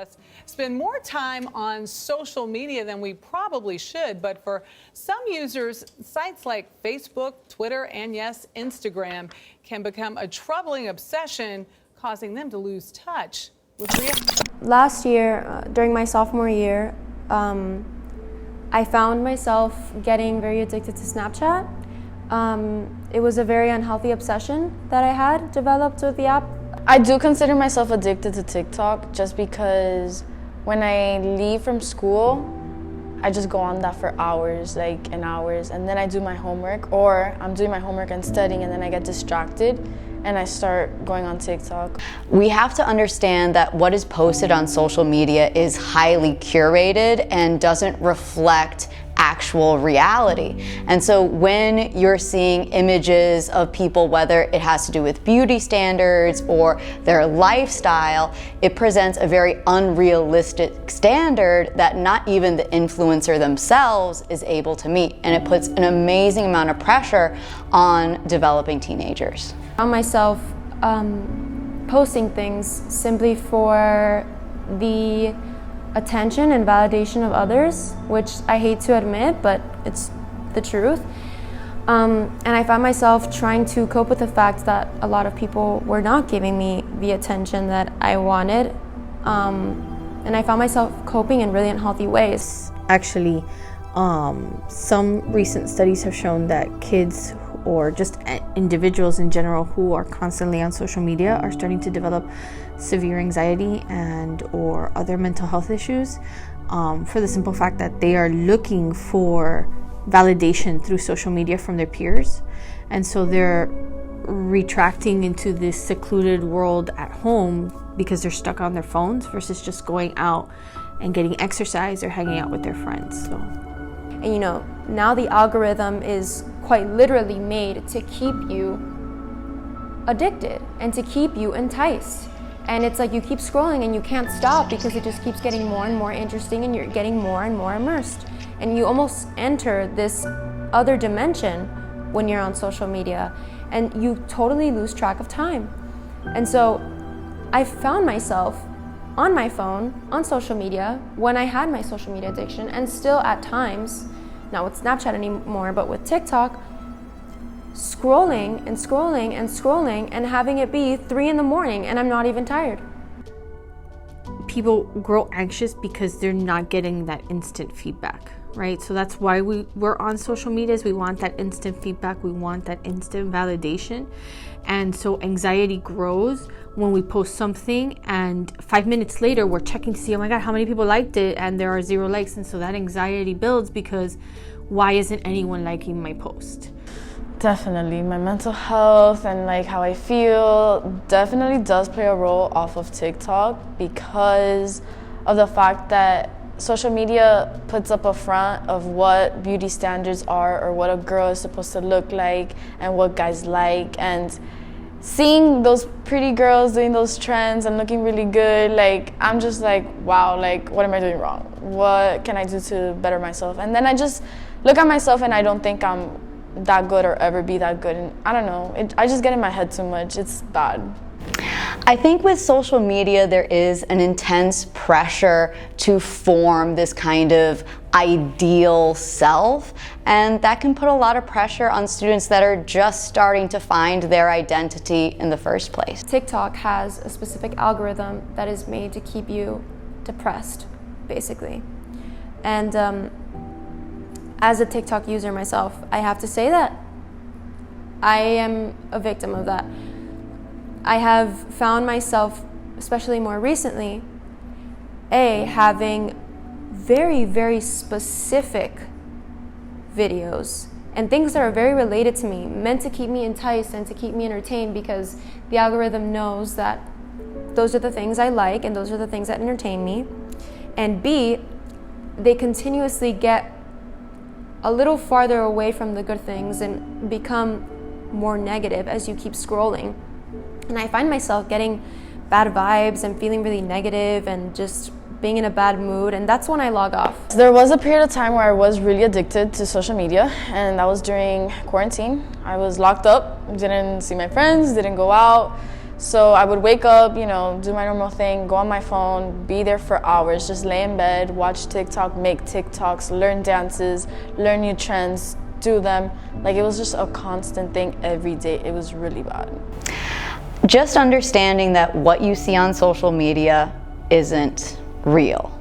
us spend more time on social media than we probably should. But for some users, sites like Facebook, Twitter, and yes, Instagram can become a troubling obsession, causing them to lose touch with reality. Last year, during my sophomore year, I found myself getting very addicted to Snapchat. It was a very unhealthy obsession that I had developed with the app. I do consider myself addicted to TikTok just because when I leave from school, I just go on that for hours, and hours, and then I do my homework, or I'm doing my homework and studying, and then I get distracted and I start going on TikTok. We have to understand that what is posted on social media is highly curated and doesn't reflect actual reality. And so when you're seeing images of people, whether it has to do with beauty standards or their lifestyle, it presents a very unrealistic standard that not even the influencer themselves is able to meet. And it puts an amazing amount of pressure on developing teenagers. I found myself posting things simply for the attention and validation of others, which I hate to admit, but it's the truth. And I found myself trying to cope with the fact that a lot of people were not giving me the attention that I wanted. And I found myself coping in really unhealthy ways. Actually, some recent studies have shown that kids or just individuals in general who are constantly on social media are starting to develop severe anxiety and or other mental health issues for the simple fact that they are looking for validation through social media from their peers, and so they're retracting into this secluded world at home because they're stuck on their phones versus just going out and getting exercise or hanging out with their friends. And now the algorithm is quite literally made to keep you addicted and to keep you enticed. And it's like you keep scrolling and you can't stop because it just keeps getting more and more interesting and you're getting more and more immersed. And you almost enter this other dimension when you're on social media and you totally lose track of time. And so I found myself on my phone, on social media, when I had my social media addiction, and still at times, not with Snapchat anymore, but with TikTok, scrolling and scrolling and scrolling and having it be 3 a.m. and I'm not even tired. People grow anxious because they're not getting that instant feedback, right? So that's why we're on social media, is we want that instant feedback, we want that instant validation. And so anxiety grows when we post something and 5 minutes later we're checking to see, oh my God, how many people liked it, and there are 0 likes. And so that anxiety builds because why isn't anyone liking my post? Definitely, my mental health and how I feel definitely does play a role off of TikTok because of the fact that social media puts up a front of what beauty standards are or what a girl is supposed to look like and what guys like, and seeing those pretty girls doing those trends and looking really good, I'm just wow, what am I doing wrong? What can I do to better myself? And then I just look at myself and I don't think I'm that good or ever be that good, and I don't know, I just get in my head too much. It's bad. I think with social media there is an intense pressure to form this kind of ideal self, and that can put a lot of pressure on students that are just starting to find their identity in the first place. TikTok has a specific algorithm that is made to keep you depressed, basically. And as a TikTok user myself, I have to say that I am a victim of that. I have found myself, especially more recently, having very, very specific videos and things that are very related to me, meant to keep me enticed and to keep me entertained because the algorithm knows that those are the things I like and those are the things that entertain me. And B, they continuously get a little farther away from the good things and become more negative as you keep scrolling. And I find myself getting bad vibes and feeling really negative and just being in a bad mood, and that's when I log off. There was a period of time where I was really addicted to social media, and that was during quarantine. I was locked up, didn't see my friends, didn't go out. So I would wake up, you know, do my normal thing, go on my phone, be there for hours, just lay in bed, watch TikTok, make TikToks, learn dances, learn new trends, do them. Like, it was just a constant thing every day. It was really bad. Just understanding that what you see on social media isn't real.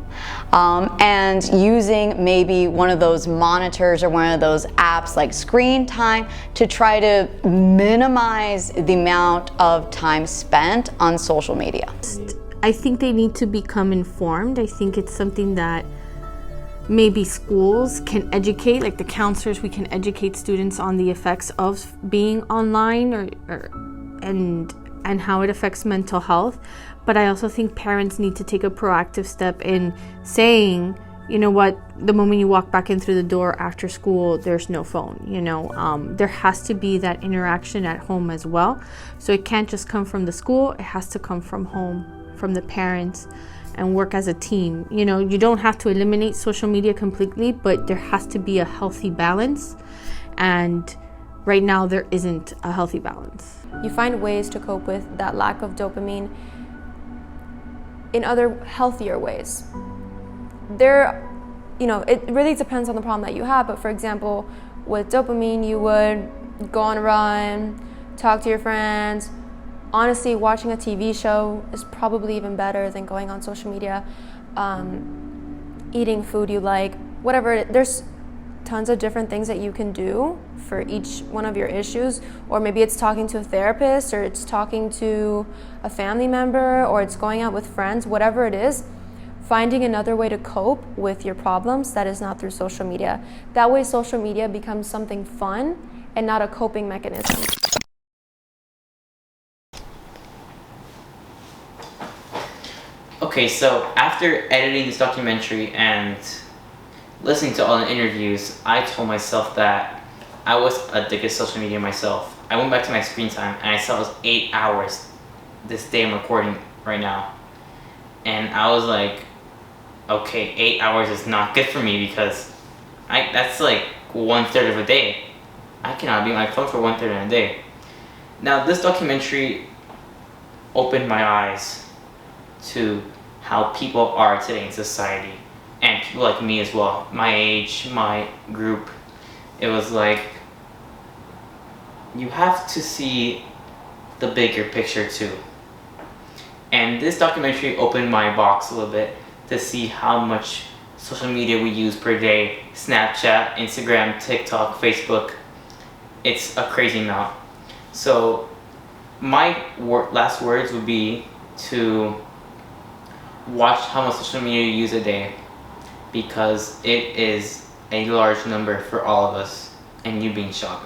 And using maybe one of those monitors or one of those apps like Screen Time to try to minimize the amount of time spent on social media. I think they need to become informed. I think it's something that maybe schools can educate, like the counselors, we can educate students on the effects of being online and how it affects mental health. But I also think parents need to take a proactive step in saying, you know what, the moment you walk back in through the door after school, there's no phone, you know. There has to be that interaction at home as well. So it can't just come from the school, it has to come from home, from the parents, and work as a team. You know, you don't have to eliminate social media completely, but there has to be a healthy balance. And right now there isn't a healthy balance. You find ways to cope with that lack of dopamine in other healthier ways. There, you know, it really depends on the problem that you have, but for example, with dopamine, you would go on a run, talk to your friends. Honestly, watching a TV show is probably even better than going on social media. Eating food you like, whatever. There's tons of different things that you can do for each one of your issues, or maybe it's talking to a therapist, or it's talking to a family member, or it's going out with friends, whatever it is, finding another way to cope with your problems that is not through social media. That way social media becomes something fun and not a coping mechanism. Okay, so after editing this documentary and listening to all the interviews, I told myself that I was addicted to social media myself. I went back to my screen time and I saw it was 8 hours this day I'm recording right now. And I was like, okay, 8 hours is not good for me because that's like 1/3 of a day. I cannot be on my phone for 1/3 of a day. Now this documentary opened my eyes to how people are today in society, and people like me as well, my age, my group. It was like, you have to see the bigger picture too. And this documentary opened my box a little bit to see how much social media we use per day. Snapchat, Instagram, TikTok, Facebook. It's a crazy amount. So my last words would be to watch how much social media you use a day, because it is a large number for all of us, and you'd be in shock.